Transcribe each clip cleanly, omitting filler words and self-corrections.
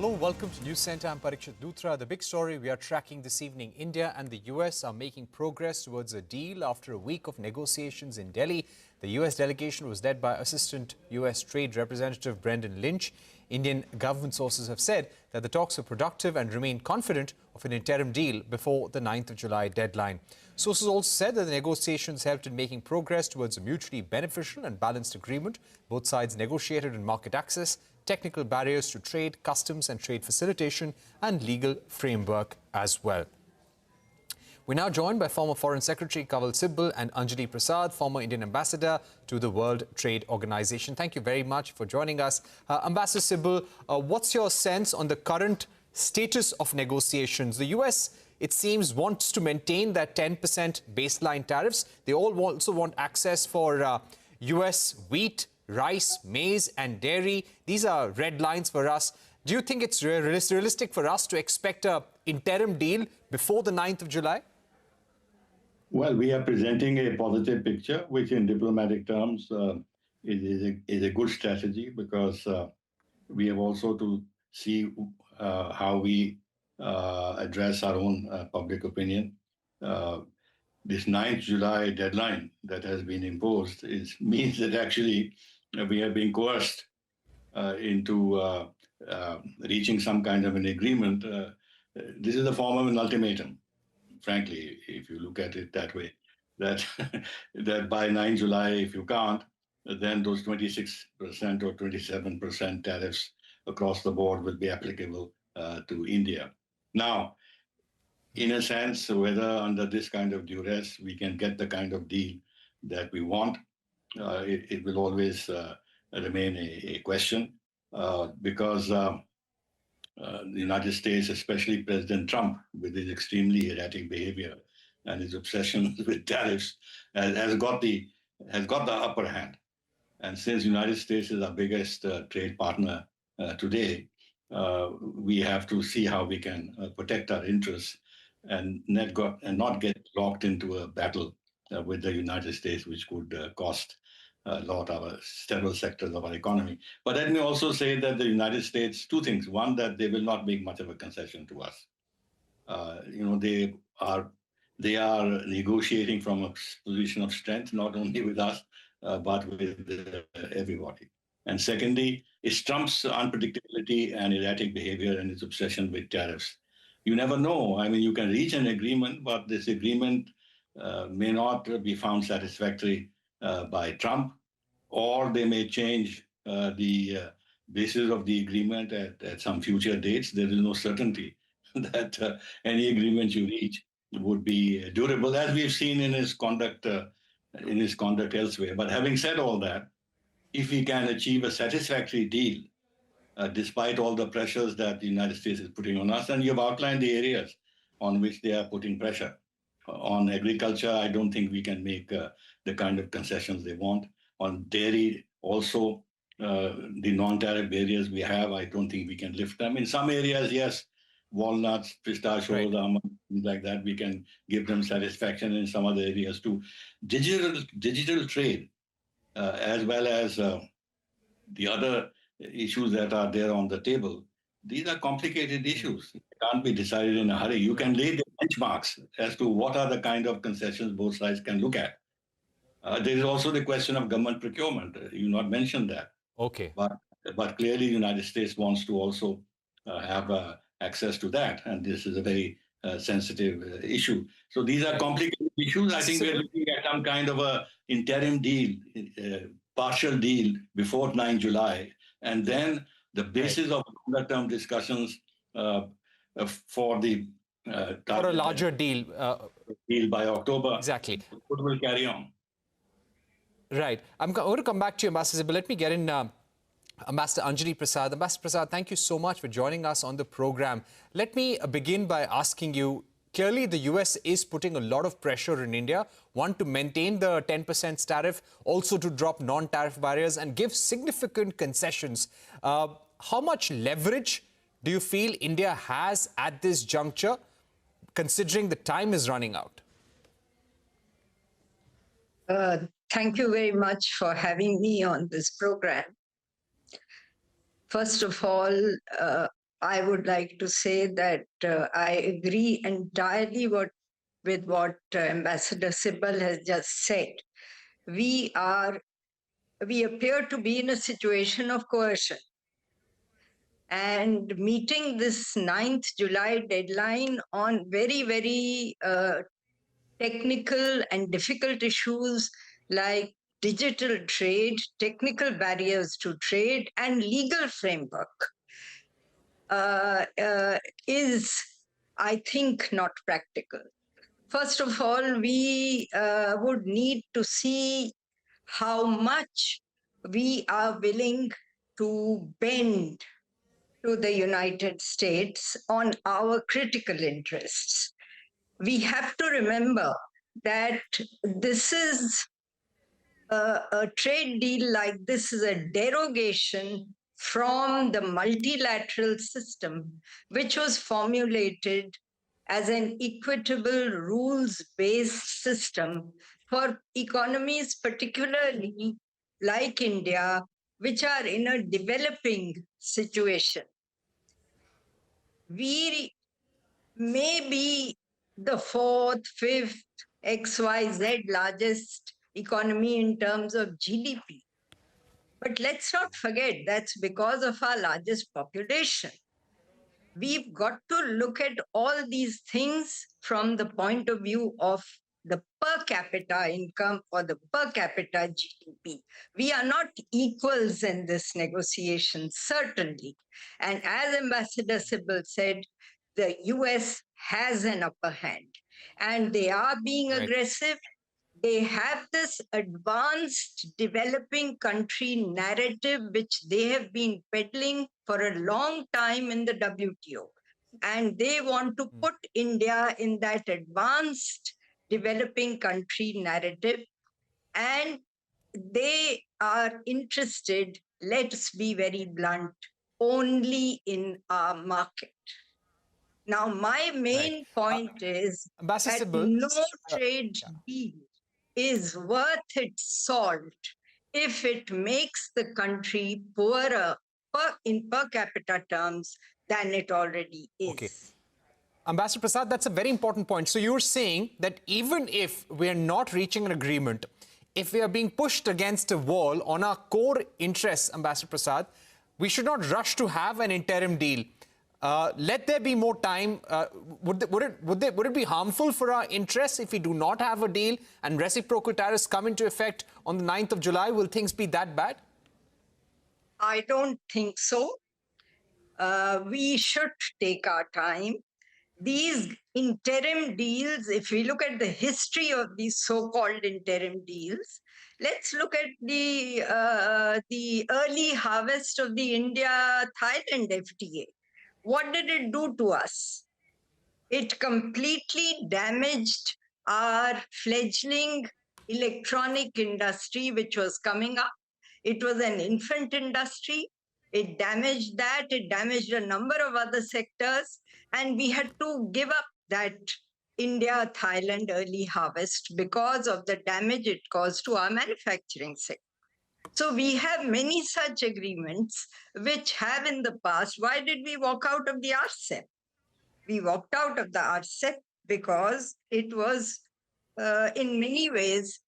Hello, welcome to News Center. I'm Parikshit Luthra. The big story we are tracking this evening: India and the US are making progress towards a deal after a week of negotiations in Delhi. The US delegation was led by Assistant US Trade Representative Brendan Lynch. Indian government sources have said that the talks were productive and remain confident of an interim deal before the 9th of July deadline. Sources also said that the negotiations helped in making progress towards a mutually beneficial and balanced agreement. Both sides negotiated on market access, technical barriers to trade, customs and trade facilitation, and legal framework as well. We're now joined by former Foreign Secretary Kanwal Sibal and Anjali Prasad, former Indian Ambassador to the World Trade Organization. Thank you very much for joining us. Ambassador Sibal, what's your sense on the current status of negotiations? The US, it seems, wants to maintain that 10% baseline tariffs. They all also want access for US wheat, rice, maize and dairy. These are red lines for us. Do you think it's realistic for us to expect an interim deal before the 9th of July? Well, we are presenting a positive picture, which in diplomatic terms is a good strategy, because we have also to see how we address our own public opinion. This 9th July deadline that has been imposed means that actually we are being coerced into reaching some kind of an agreement. This is a form of an ultimatum, frankly, if you look at it that way, that that by 9 July, if you can't, then those 26% or 27% tariffs across the board will be applicable to India. Now, in a sense, whether under this kind of duress we can get the kind of deal that we want, it will always remain a question, because the United States, especially President Trump, with his extremely erratic behavior and his obsession with tariffs, has got the upper hand. And since the United States is our biggest trade partner today, we have to see how we can protect our interests and not get locked into a battle with the United States, which could cost a lot of several sectors of our economy. But let me also say that the United States, two things. One, that they will not make much of a concession to us. They are negotiating from a position of strength, not only with us, but with everybody. And secondly, it's Trump's unpredictability and erratic behavior and his obsession with tariffs. You never know. I mean, you can reach an agreement, but this agreement may not be found satisfactory by Trump, or they may change the basis of the agreement at some future dates. There is no certainty that any agreement you reach would be durable, as we've seen in his conduct elsewhere. But having said all that, if we can achieve a satisfactory deal, despite all the pressures that the United States is putting on us, and you've outlined the areas on which they are putting pressure. On agriculture, I don't think we can make the kind of concessions they want. On dairy, also, the non-tariff barriers we have, I don't think we can lift them. In some areas, yes, walnuts, pistachios, almonds, things like that, we can give them satisfaction. In some other areas too. Digital trade, as well as the other issues that are there on the table, these are complicated issues. They can't be decided in a hurry. You can lay the benchmarks as to what are the kind of concessions both sides can look at. There is also the question of government procurement. You not mentioned that. Okay. But clearly the United States wants to also have access to that. And this is a very sensitive issue. So these are complicated issues. I think we're looking at some kind of a interim deal, partial deal before 9 July. And then the basis of longer-term discussions for the for a larger deal by October. Exactly. Will carry on. Right. I'm going to come back to you, Ambassador, but let me get in Ambassador Anjali Prasad. Ambassador Prasad, thank you so much for joining us on the program. Let me begin by asking you, clearly the US is putting a lot of pressure in India, one, to maintain the 10% tariff, also to drop non-tariff barriers and give significant concessions. How much leverage do you feel India has at this juncture, considering the time is running out? Thank you very much for having me on this program. First of all, I would like to say that I agree entirely with what Ambassador Sibal has just said. We appear to be in a situation of coercion. And meeting this 9th July deadline on very, very technical and difficult issues like digital trade, technical barriers to trade, and legal framework is, I think, not practical. First of all, we would need to see how much we are willing to bend to the United States on our critical interests. We have to remember that this is a trade deal like this is a derogation from the multilateral system, which was formulated as an equitable rules-based system for economies, particularly like India, which are in a developing situation. We may be the fourth, fifth, XYZ largest economy in terms of GDP. But let's not forget that's because of our largest population. We've got to look at all these things from the point of view of the per capita income or the per capita GDP. We are not equals in this negotiation, certainly. And as Ambassador Sibal said, the US has an upper hand and they are being aggressive. They have this advanced developing country narrative, which they have been peddling for a long time in the WTO. And they want to put India in that advanced developing country narrative. And they are interested, let's be very blunt, only in our market. Now, my main point is Ambassador that Sibal, no trade deal is worth its salt if it makes the country poorer in per capita terms than it already is. Okay. Ambassador Prasad, that's a very important point. So you're saying that even if we're not reaching an agreement, if we are being pushed against a wall on our core interests, Ambassador Prasad, we should not rush to have an interim deal. Let there be more time. Would it be harmful for our interests if we do not have a deal and reciprocal tariffs come into effect on the 9th of July? Will things be that bad? I don't think so. We should take our time. These interim deals, if we look at the history of these so-called interim deals, let's look at the early harvest of the India-Thailand FTA. What did it do to us? It completely damaged our fledgling electronic industry, which was coming up. It was an infant industry. It damaged that. It damaged a number of other sectors. And we had to give up that India-Thailand early harvest because of the damage it caused to our manufacturing sector. So we have many such agreements which have in the past. Why did we walk out of the RCEP? We walked out of the RCEP because it was in many ways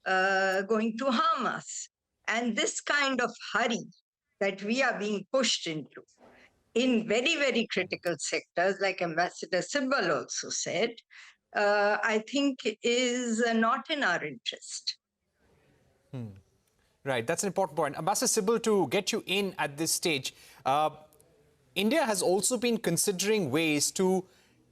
going to harm us. And this kind of hurry that we are being pushed into in very, very critical sectors, like Ambassador Sibal also said, I think is not in our interest. Right, that's an important point. Ambassador Sibal, to get you in at this stage, India has also been considering ways to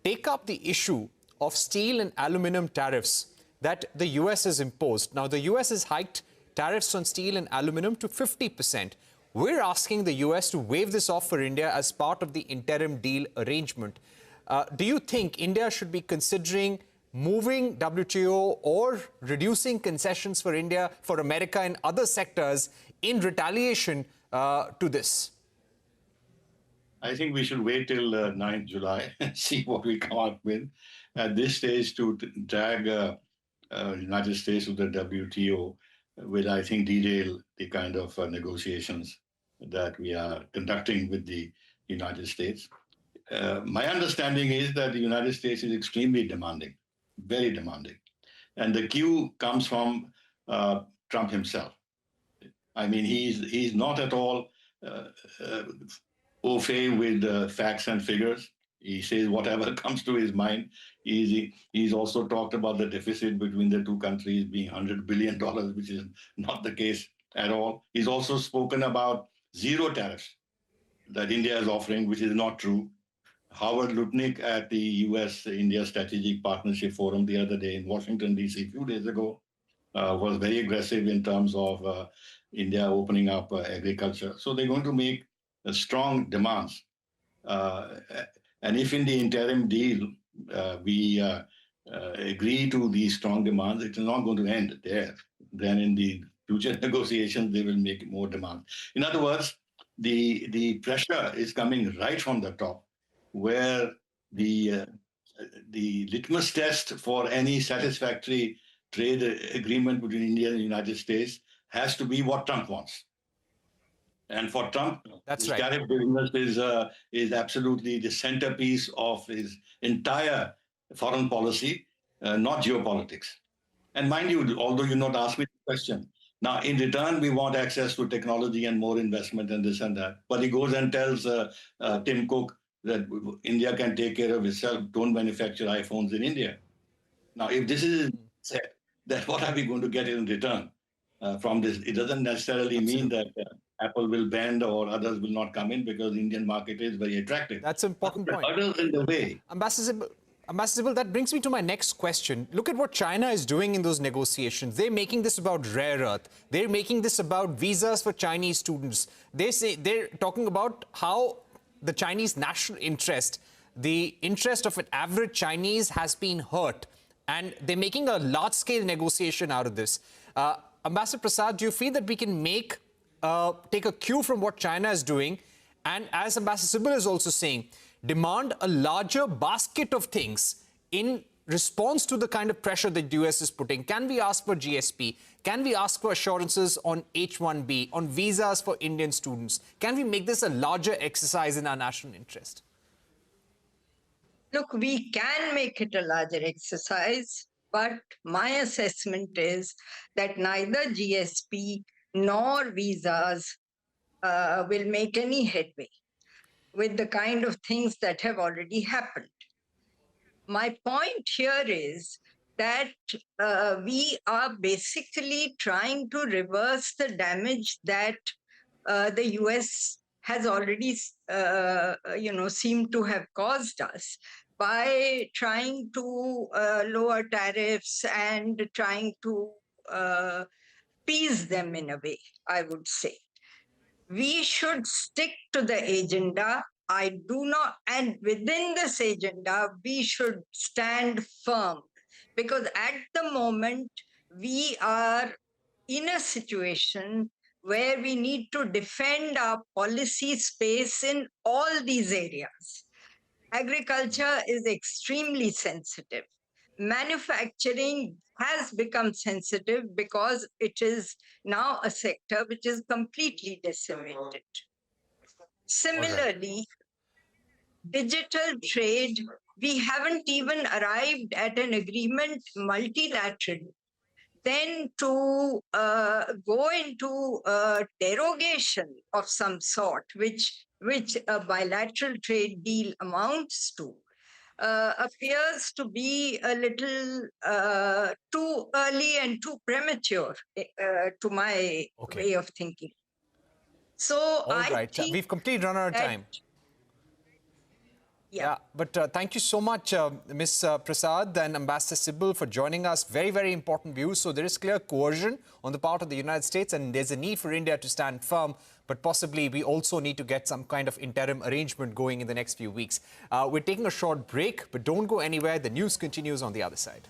take up the issue of steel and aluminum tariffs that the US has imposed. Now, the US has hiked tariffs on steel and aluminum to 50%. We're asking the US to waive this off for India as part of the interim deal arrangement. Do you think India should be considering moving WTO or reducing concessions for India, for America and other sectors in retaliation to this? I think we should wait till 9th July and see what we come up with. At this stage, to drag United States to the WTO will, I think, derail the kind of negotiations that we are conducting with the United States. My understanding is that the United States is extremely demanding, very demanding. And the cue comes from Trump himself. I mean, he's not at all uh, uh, au fait with facts and figures. He says whatever comes to his mind. He's also talked about the deficit between the two countries being $100 billion, which is not the case at all. He's also spoken about zero tariffs that India is offering, which is not true. Howard Lutnick at the US-India Strategic Partnership Forum the other day in Washington, D.C., a few days ago, was very aggressive in terms of India opening up agriculture. So they're going to make strong demands. Uh, and if in the interim deal we agree to these strong demands, it is not going to end there. Then in the future negotiations, they will make more demands. In other words, the pressure is coming right from the top, where the uh, the litmus test for any satisfactory trade agreement between India and the United States has to be what Trump wants. And for Trump, That's his right. tariff business is absolutely the centerpiece of his entire foreign policy, not geopolitics. And mind you, although you not asked me the question, now in return we want access to technology and more investment and this and that. But he goes and tells Tim Cook that India can take care of itself. Don't manufacture iPhones in India. Now, if this is said, then what are we going to get in return from this? It doesn't necessarily mean Absolutely. that Apple will bend or others will not come in because the Indian market is very attractive. That's an important point. Others in the way. Ambassador Sibal, that brings me to my next question. Look at what China is doing in those negotiations. They're making this about rare earth. They're making this about visas for Chinese students. They're talking about how the Chinese national interest, the interest of an average Chinese, has been hurt. And they're making a large-scale negotiation out of this. Ambassador Prasad, do you feel that we can take a cue from what China is doing, and as Ambassador Sibal is also saying, demand a larger basket of things in response to the kind of pressure that the US is putting? Can we ask for GSP? Can we ask for assurances on H-1B, on visas for Indian students? Can we make this a larger exercise in our national interest? Look, we can make it a larger exercise, but my assessment is that neither GSP nor visas will make any headway with the kind of things that have already happened. My point here is that we are basically trying to reverse the damage that the US has already, seemed to have caused us by trying to lower tariffs and trying to appease them in a way, I would say. We should stick to the agenda. I do not, and within this agenda, we should stand firm, because at the moment we are in a situation where we need to defend our policy space in all these areas. Agriculture is extremely sensitive. Manufacturing has become sensitive because it is now a sector which is completely decimated. Similarly, digital trade, we haven't even arrived at an agreement multilaterally. Then to go into a derogation of some sort, which a bilateral trade deal amounts to, appears to be a little too early and too premature to my way of thinking. So All I right. think We've completely run out of time. Yeah, but thank you so much, Ms. Prasad and Ambassador Sibal, for joining us. Very, very important views. So there is clear coercion on the part of the United States, and there's a need for India to stand firm. But possibly we also need to get some kind of interim arrangement going in the next few weeks. We're taking a short break, but don't go anywhere. The news continues on the other side.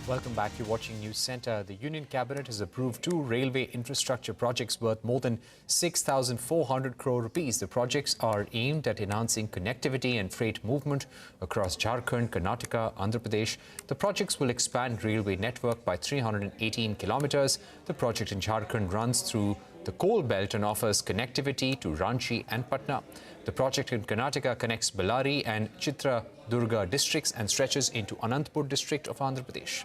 Welcome back. You're watching News Centre. The Union Cabinet has approved 2 railway infrastructure projects worth more than 6,400 crore rupees. The projects are aimed at enhancing connectivity and freight movement across Jharkhand, Karnataka, Andhra Pradesh. The projects will expand railway network by 318 kilometers. The project in Jharkhand runs through the coal belt and offers connectivity to Ranchi and Patna. The project in Karnataka connects Bellary and Chitradurga districts and stretches into Anantapur district of Andhra Pradesh.